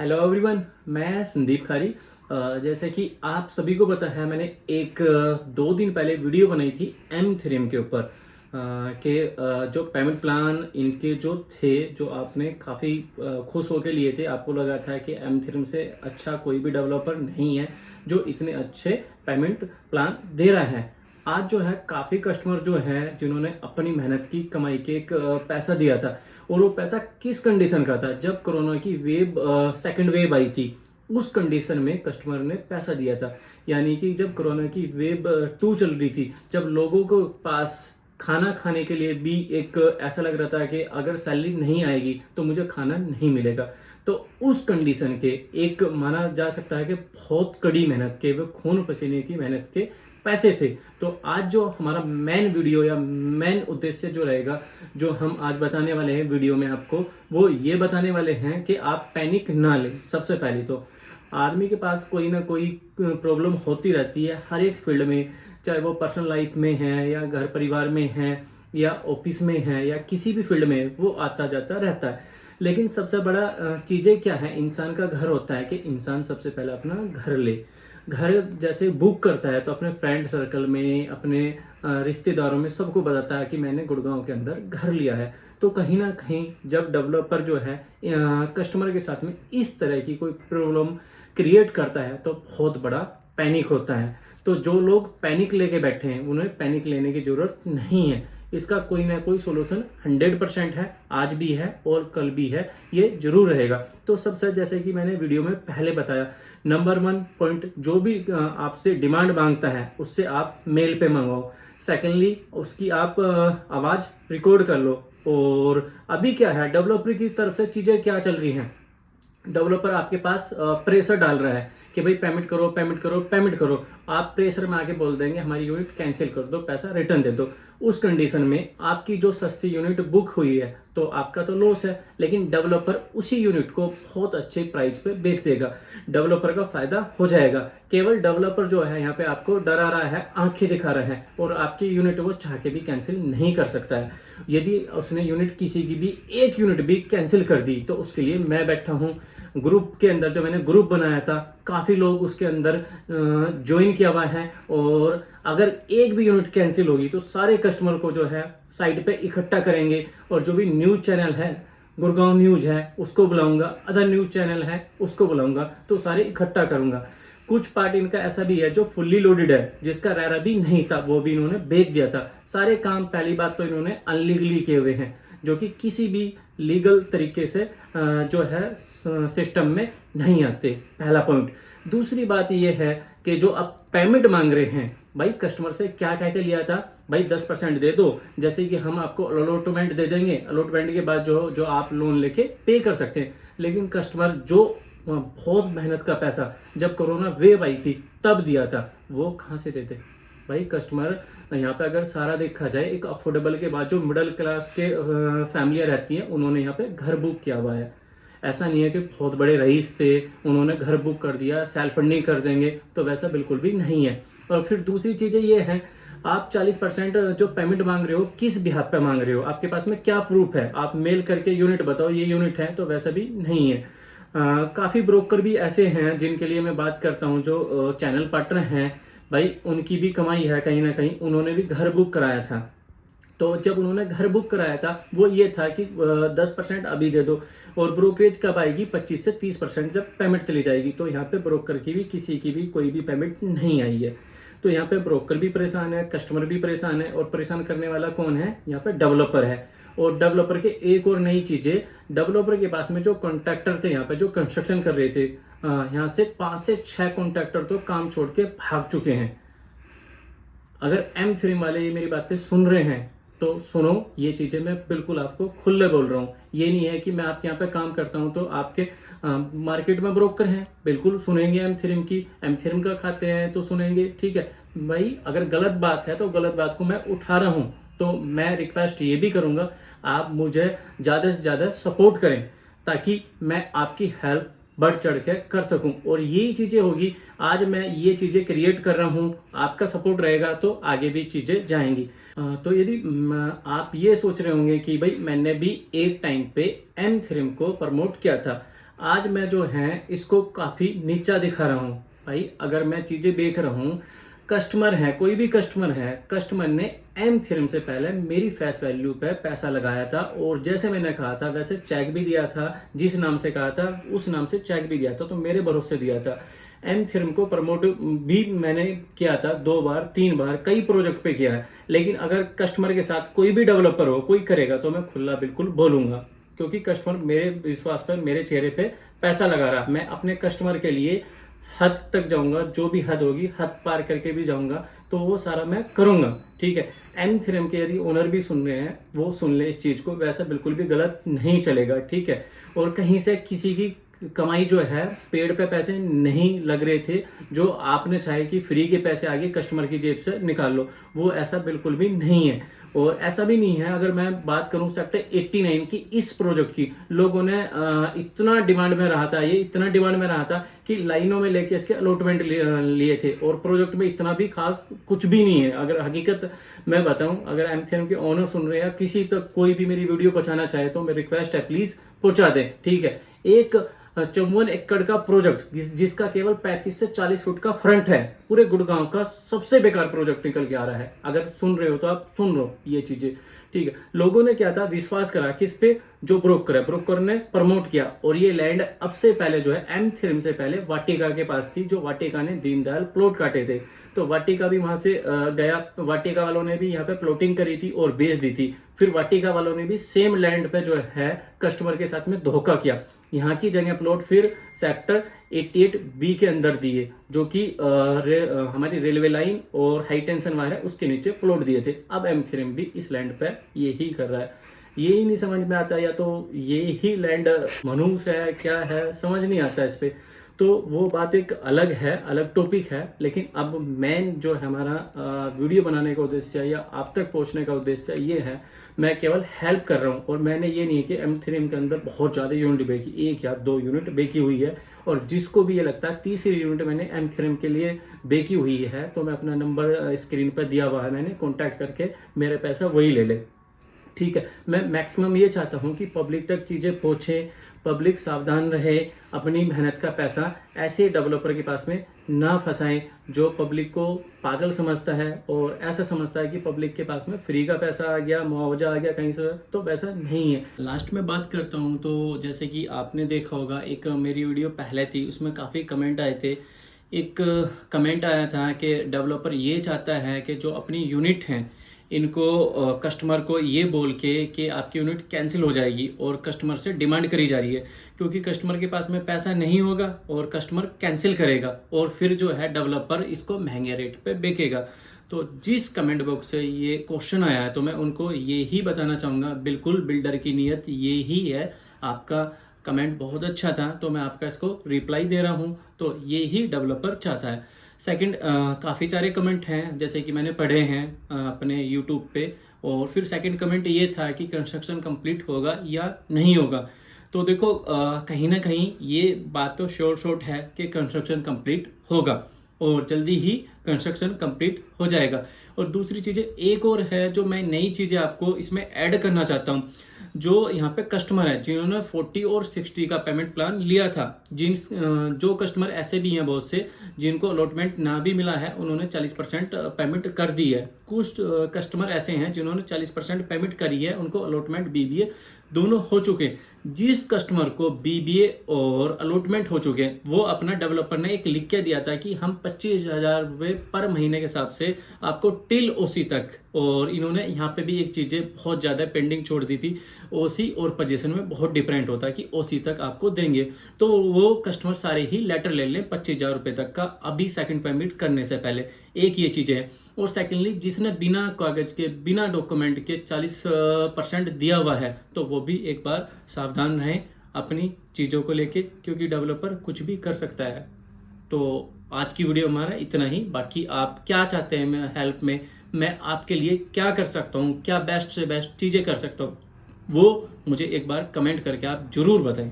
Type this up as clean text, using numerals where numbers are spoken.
Hello everyone, मैं संदीप खारी। जैसे कि आप सभी को पता है, मैंने एक 2 दिन पहले वीडियो बनाई थी एम थ्रीम के ऊपर कि जो पेमेंट प्लान इनके जो थे, जो आपने काफ़ी खुश होकर लिए थे। आपको लगा था कि एम थ्रीम से अच्छा कोई भी डेवलपर नहीं है जो इतने अच्छे पेमेंट प्लान दे रहा है। आज जो है काफ़ी कस्टमर जो हैं जिन्होंने अपनी मेहनत की कमाई के एक पैसा दिया था, और वो पैसा किस कंडीशन का था, जब कोरोना की सेकंड वेव आई थी, उस कंडीशन में कस्टमर ने पैसा दिया था। यानी कि जब कोरोना की वेव 2 चल रही थी, जब लोगों को पास खाना खाने के लिए भी एक ऐसा लग रहा था कि अगर सैलरी नहीं आएगी तो मुझे खाना नहीं मिलेगा, तो उस कंडीशन के एक माना जा सकता है कि बहुत कड़ी मेहनत के, वो खून पसीने की मेहनत के पैसे थे। तो आज जो हमारा मेन वीडियो या मेन उद्देश्य जो रहेगा, जो हम आज बताने वाले हैं वीडियो में आपको, वो ये बताने वाले हैं कि आप पैनिक ना लें। सबसे पहले तो आदमी के पास कोई ना कोई प्रॉब्लम होती रहती है हर एक फील्ड में, चाहे वो पर्सनल लाइफ में है या घर परिवार में है या ऑफिस में है या किसी भी फील्ड में, वो आता जाता रहता है। लेकिन सबसे बड़ा चीज़ें क्या है, इंसान का घर होता है कि इंसान सबसे पहले अपना घर ले। घर जैसे बुक करता है तो अपने फ्रेंड सर्कल में, अपने रिश्तेदारों में सबको बताता है कि मैंने गुड़गांव के अंदर घर लिया है। तो कहीं ना कहीं जब डेवलपर जो है कस्टमर के साथ में इस तरह की कोई प्रॉब्लम क्रिएट करता है तो बहुत बड़ा पैनिक होता है। तो जो लोग पैनिक लेके बैठे हैं, उन्हें पैनिक लेने की जरूरत नहीं है। इसका कोई ना कोई सोल्यूशन 100% है, आज भी है और कल भी है, ये जरूर रहेगा। तो सबसे जैसे कि मैंने वीडियो में पहले बताया, नंबर 1 पॉइंट, जो भी आपसे डिमांड मांगता है उससे आप मेल पे मंगवाओ। सेकेंडली, उसकी आप आवाज़ रिकॉर्ड कर लो। और अभी क्या है, डेवलपर की तरफ से चीज़ें क्या चल रही हैं, डेवलपर आपके पास प्रेशर डाल रहा है कि भाई पेमेंट करो, पेमेंट करो, पेमेंट करो। आप प्रेशर में आके बोल देंगे हमारी यूनिट कैंसिल कर दो, पैसा रिटर्न दे दो। उस कंडीशन में आपकी जो सस्ती यूनिट बुक हुई है तो आपका तो लॉस है, लेकिन डेवलपर उसी यूनिट को बहुत अच्छे प्राइस पे बेच देगा, डेवलपर का फायदा हो जाएगा। केवल डेवलपर जो है यहाँ पे आपको डरा रहा है, आंखें दिखा रहा है, और आपकी यूनिट वो चाह के भी कैंसिल नहीं कर सकता है। यदि उसने यूनिट किसी की भी एक यूनिट भी कैंसिल कर दी तो उसके लिए मैं बैठा हूँ। ग्रुप के अंदर जो मैंने ग्रुप बनाया था, काफ़ी लोग उसके अंदर ज्वाइन किया हुआ है, और अगर एक भी यूनिट कैंसिल होगी तो सारे कस्टमर को जो है साइड पे इकट्ठा करेंगे, और जो भी न्यूज़ चैनल है, गुड़गांव न्यूज़ है उसको बुलाऊंगा, अदर न्यूज़ चैनल है उसको बुलाऊंगा, तो सारे इकट्ठा करूंगा। कुछ पार्ट इनका ऐसा भी है जो फुल्ली लोडेड है, जिसका रेरा भी नहीं था वो भी इन्होंने बेच दिया था। सारे काम पहली बात तो इन्होंने अनलीगली किए हुए हैं, जो कि किसी भी लीगल तरीके से जो है सिस्टम में नहीं आते, पहला पॉइंट। दूसरी बात ये है कि जो आप पेमेंट मांग रहे हैं, भाई कस्टमर से क्या कह के लिया था, भाई 10% दे दो, जैसे कि हम आपको अलॉटमेंट दे देंगे, अलॉटमेंट के बाद जो जो आप लोन लेके पे कर सकते हैं। लेकिन कस्टमर जो बहुत मेहनत का पैसा जब कोरोना वेव आई थी तब दिया था, वो कहाँ से देते भाई। कस्टमर यहाँ पे अगर सारा देखा जाए, एक अफोर्डेबल के बाद जो मिडिल क्लास के फैमिलियाँ रहती हैं, उन्होंने यहाँ पे घर बुक किया हुआ है। ऐसा नहीं है कि बहुत बड़े रईस थे उन्होंने घर बुक कर दिया, सेल्फ फंडिंग कर देंगे, तो वैसा बिल्कुल भी नहीं है। और फिर दूसरी चीज़ें ये हैं, आप 40% जो पेमेंट मांग रहे हो, किस बिहाफ पे मांग रहे हो, आपके पास में क्या प्रूफ है, आप मेल करके यूनिट बताओ ये यूनिट है, तो वैसा भी नहीं है। काफ़ी ब्रोकर भी ऐसे हैं जिनके लिए मैं बात करता हूँ, जो चैनल पार्टनर हैं, भाई उनकी भी कमाई है कहीं ना कहीं, उन्होंने भी घर बुक कराया था। तो जब उन्होंने घर बुक कराया था वो ये था कि 10% अभी दे दो, और ब्रोकरेज कब आएगी, 25 से 30% जब पेमेंट चली जाएगी। तो यहाँ पे ब्रोकर की भी, किसी की भी कोई भी पेमेंट नहीं आई है। तो यहाँ पे ब्रोकर भी परेशान है, कस्टमर भी परेशान है, और परेशान करने वाला कौन है, यहाँ पे डेवलपर है। और डेवलपर के एक और नई चीज़ें, डेवलपर के पास में जो कॉन्ट्रैक्टर थे यहाँ पे जो कंस्ट्रक्शन कर रहे थे, यहाँ से 5 से 6 कॉन्ट्रैक्टर तो काम छोड़ के भाग चुके हैं। अगर एम थ्री वाले ये मेरी बातें सुन रहे हैं तो सुनो, ये चीज़ें मैं बिल्कुल आपको खुले बोल रहा हूँ। ये नहीं है कि मैं आपके यहाँ पे काम करता हूँ तो आपके मार्केट में ब्रोकर हैं, बिल्कुल सुनेंगे एम थ्रीम की, एम थ्रीम का खाते हैं तो सुनेंगे, ठीक है भाई। अगर गलत बात है तो गलत बात को मैं उठा रहा हूँ, तो मैं रिक्वेस्ट ये भी करूँगा, आप मुझे ज़्यादा से ज़्यादा सपोर्ट करें, ताकि मैं आपकी हेल्प बढ़ चढ़ के कर सकूं। और यही चीज़ें होगी, आज मैं ये चीज़ें क्रिएट कर रहा हूं, आपका सपोर्ट रहेगा तो आगे भी चीज़ें जाएंगी। तो यदि आप ये सोच रहे होंगे कि भाई मैंने भी एक टाइम पे एम थ्रीम को प्रमोट किया था, आज मैं जो है इसको काफ़ी नीचा दिखा रहा हूँ। भाई अगर मैं चीज़ें देख रहा हूँ, कस्टमर है, कोई भी कस्टमर है, कस्टमर ने एम थ्योरम से पहले मेरी फेस वैल्यू पे पैसा लगाया था और जैसे मैंने कहा था वैसे चेक भी दिया था, जिस नाम से कहा था उस नाम से चेक भी दिया था, तो मेरे भरोसे दिया था। एम थ्योरम को प्रमोट भी मैंने किया था 2 बार 3 बार, कई प्रोजेक्ट पे किया है। लेकिन अगर कस्टमर के साथ कोई भी डेवलपर हो, कोई करेगा तो मैं खुला बिल्कुल बोलूंगा, क्योंकि कस्टमर मेरे विश्वास पर, मेरे चेहरे पे पैसा लगा रहा। मैं अपने कस्टमर के लिए हद तक जाऊंगा, जो भी हद होगी हद पार करके भी जाऊंगा, तो वो सारा मैं करूंगा। ठीक है, एम थ्योरम के यदि ओनर भी सुन रहे हैं वो सुन ले इस चीज़ को, वैसा बिल्कुल भी गलत नहीं चलेगा। ठीक है, और कहीं से किसी की कमाई जो है, पेड़ पे पैसे नहीं लग रहे थे जो आपने चाहे कि फ्री के पैसे आगे कस्टमर की जेब से निकाल लो, वो ऐसा बिल्कुल भी नहीं है। और ऐसा भी नहीं है, अगर मैं बात करूं सेक्टर 89 की, इस प्रोजेक्ट की, लोगों ने इतना डिमांड में रहा था, ये इतना डिमांड में रहा था कि लाइनों में लेके इसके अलॉटमेंट लिए थे, और प्रोजेक्ट में इतना भी खास कुछ भी नहीं है। अगर हकीकत मैं बताऊं, अगर एम थ्योरम के ओनर सुन रहे हैं, किसी तक कोई भी मेरी वीडियो पहुंचाना चाहे तो मेरी रिक्वेस्ट है, प्लीज पहुंचा दें। ठीक है, एक 54 एकड़ का प्रोजेक्ट जिसका केवल 35 से 40 फुट का फ्रंट है, पूरे गुड़गांव का सबसे बेकार प्रोजेक्ट निकल के आ रहा है। अगर सुन रहे हो तो आप सुन लो ये चीजें। ठीक है, लोगों ने क्या था, विश्वास करा किस पे, जो ब्रोकर है, ब्रोकर ने प्रमोट किया। और ये लैंड अब से पहले जो है एम थ्योरम से पहले वाटिका के पास थी, जो वाटिका ने दीनदयाल प्लॉट काटे थे, तो वाटिका भी वहां से गया। वाटिका वालों ने भी यहाँ पे प्लॉटिंग करी थी और बेच दी थी। फिर वाटिका वालों ने भी सेम लैंड पे जो है कस्टमर के साथ में धोखा किया, यहाँ की जगह प्लॉट फिर सेक्टर 88B के अंदर दिए, जो कि हमारी रेलवे लाइन और हाई टेंशन वायर है उसके नीचे प्लॉट दिए थे। अब एम थ्योरम भी इस लैंड पे यही कर रहा है। यही नहीं समझ में आता, या तो ये ही लैंड मनुष्य है, क्या है समझ नहीं आता इस पे। तो वो बात एक अलग है, अलग टॉपिक है। लेकिन अब मेन जो है हमारा वीडियो बनाने का उद्देश्य या आप तक पहुंचने का उद्देश्य ये है, मैं केवल हेल्प कर रहा हूँ। और मैंने ये नहीं कि एम थ्योरम के अंदर बहुत ज़्यादा यूनिट बेची, 1 या 2 यूनिट बेची हुई है। और जिसको भी ये लगता है तीसरी यूनिट मैंने एम थ्योरम के लिए बेची हुई है, तो मैं अपना नंबर स्क्रीन पर दिया हुआ है, मैंने कॉन्टैक्ट करके मेरे पैसा वही ले ले। ठीक है, मैं मैक्सिमम ये चाहता हूँ कि पब्लिक तक चीज़ें पहुँचे, पब्लिक सावधान रहे, अपनी मेहनत का पैसा ऐसे डेवलपर के पास में ना फंसाएं जो पब्लिक को पागल समझता है और ऐसा समझता है कि पब्लिक के पास में फ्री का पैसा आ गया, मुआवजा आ गया कहीं से, तो वैसा नहीं है। लास्ट में बात करता हूँ, तो जैसे कि आपने देखा होगा, एक मेरी वीडियो पहले थी, उसमें काफ़ी कमेंट आए थे। एक कमेंट आया था कि डेवलपर ये चाहता है कि जो अपनी यूनिट हैं इनको कस्टमर को ये बोल के कि आपकी यूनिट कैंसिल हो जाएगी, और कस्टमर से डिमांड करी जा रही है, क्योंकि कस्टमर के पास में पैसा नहीं होगा और कस्टमर कैंसिल करेगा, और फिर जो है डेवलपर इसको महंगे रेट पे बेचेगा। तो जिस कमेंट बॉक्स से ये क्वेश्चन आया है, तो मैं उनको ये ही बताना चाहूँगा, बिल्कुल बिल्डर की नीयत ये ही है। आपका कमेंट बहुत अच्छा था, तो मैं आपका इसको रिप्लाई दे रहा हूँ, तो ये ही डेवलपर चाहता है। सेकंड, काफ़ी सारे कमेंट हैं जैसे कि मैंने पढ़े हैं अपने यूट्यूब पे, और फिर सेकंड कमेंट ये था कि कंस्ट्रक्शन कंप्लीट होगा या नहीं होगा। तो देखो, कहीं ना कहीं ये बात तो शॉर्ट है कि कंस्ट्रक्शन कंप्लीट होगा और जल्दी ही कंस्ट्रक्शन कंप्लीट हो जाएगा। और दूसरी चीज़ें एक और है जो मैं नई चीज़ें आपको इसमें ऐड करना चाहता हूँ। जो यहाँ पे कस्टमर है जिन्होंने 40 और 60 का पेमेंट प्लान लिया था, जो कस्टमर ऐसे भी हैं बहुत से जिनको अलॉटमेंट ना भी मिला है, उन्होंने 40% पेमेंट कर दी है। कुछ कस्टमर ऐसे हैं जिन्होंने 40% पेमेंट करी है, उनको अलॉटमेंट बीबीए दोनों हो चुके हैं। जिस कस्टमर को बीबीए और अलॉटमेंट हो चुके हैं, वो अपना डेवलपर ने एक लिख के दिया था कि हम 25,000 रुपये पर महीने के हिसाब से आपको टिल ओसी तक, और इन्होंने यहाँ पे भी एक चीज़ें बहुत ज़्यादा पेंडिंग छोड़ दी थी। ओसी और पोजीशन में बहुत डिफरेंट होता है कि ओसी तक आपको देंगे, तो वो कस्टमर सारे ही लेटर ले लें 25,000 रुपये तक का, अभी सेकंड पेमेंट करने से पहले। एक ये चीज़ें हैं। और सेकेंडली, जिसने बिना कागज के, बिना डॉक्यूमेंट के 40% दिया हुआ है, तो वो भी एक बार सावधान रहें अपनी चीज़ों को लेके, क्योंकि डेवलपर कुछ भी कर सकता है। तो आज की वीडियो हमारा इतना ही। बाकी आप क्या चाहते हैं मैं हेल्प में, मैं आपके लिए क्या कर सकता हूँ, क्या बेस्ट से बेस्ट चीज़ें कर सकता हूँ, वो मुझे एक बार कमेंट करके आप ज़रूर बताएं।